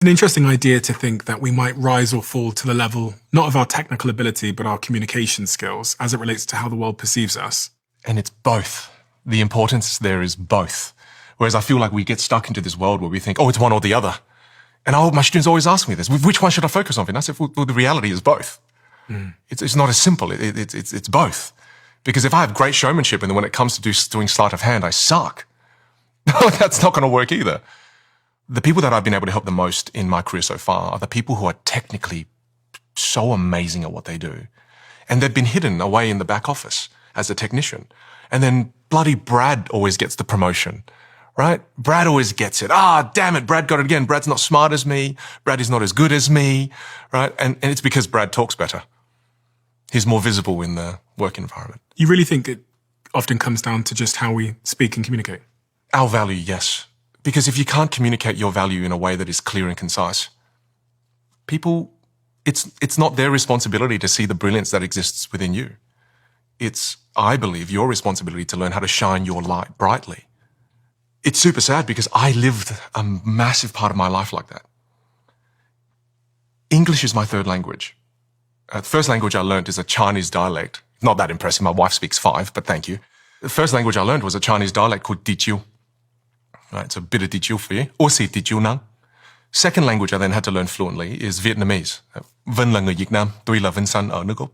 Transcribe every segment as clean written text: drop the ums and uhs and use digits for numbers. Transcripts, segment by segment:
An interesting idea to think that we might rise or fall to the level, not of our technical ability, but our communication skills as it relates to how the world perceives us. And it's both. The importance there is both. Whereas I feel like we get stuck into this world where we think, oh, it's one or the other. And my students always ask me this, which one should I focus on? And I said, well, the reality is both. It's not as simple. It's both. Because if I have great showmanship and then when it comes to doing sleight of hand, I suck, that's not going to work either. The people that I've been able to help the most in my career so far are the people who are technically so amazing at what they do. And they've been hidden away in the back office as a technician. And then bloody Brad always gets the promotion, right? Brad always gets it. Damn it, Brad got it again. Brad's not smart as me. Brad is not as good as me, right? And it's because Brad talks better. He's more visible in the work environment. You really think it often comes down to just how we speak and communicate? Our value, yes. Because if you can't communicate your value in a way that is clear and concise, people, it's not their responsibility to see the brilliance that exists within you. It's, I believe, your responsibility to learn how to shine your light brightly. It's super sad because I lived a massive part of my life like that. English is my third language. The first language I learned is a Chinese dialect. Not that impressive. My wife speaks 5, but thank you. The first language I learned was a Chinese dialect called Dijiu. Right, it's a bit of Dijiu for you. Aussi Dijiu nang. Second language I then had to learn fluently is Vietnamese. Vinh là người Việt Nam, tôi là Vinh San ở nước Úc.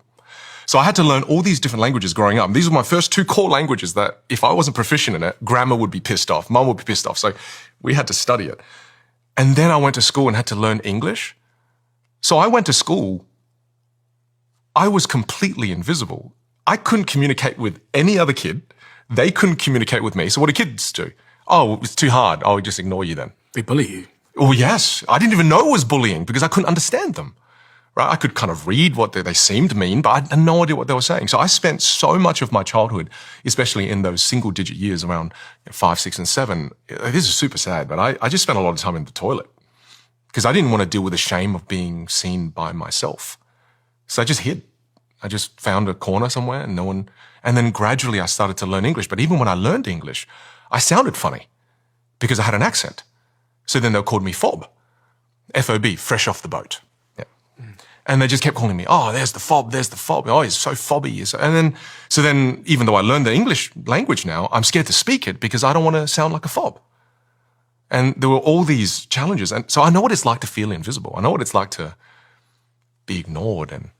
So I had to learn all these different languages growing up. These were my first 2 core languages that if I wasn't proficient in it, grandma would be pissed off, mum would be pissed off. So we had to study it. And then I went to school and had to learn English. So I went to school. I was completely invisible. I couldn't communicate with any other kid. They couldn't communicate with me. So what do kids do? Oh, it's too hard. I'll just ignore you then. They bully you. Oh, yes. I didn't even know it was bullying because I couldn't understand them. Right? I could kind of read what they seemed to mean, but I had no idea what they were saying. So I spent so much of my childhood, especially in those single-digit years around 5, 6, and 7. This is super sad, but I just spent a lot of time in the toilet because I didn't want to deal with the shame of being seen by myself. So I just hid. I just found a corner somewhere and and then gradually I started to learn English. But even when I learned English, I sounded funny because I had an accent. So then they called me fob. F-O-B, fresh off the boat. Yeah. And they just kept calling me, oh, there's the fob, there's the fob. Oh, he's so fobby. So then even though I learned the English language now, I'm scared to speak it because I don't want to sound like a fob. And there were all these challenges. And so I know what it's like to feel invisible. I know what it's like to be ignored and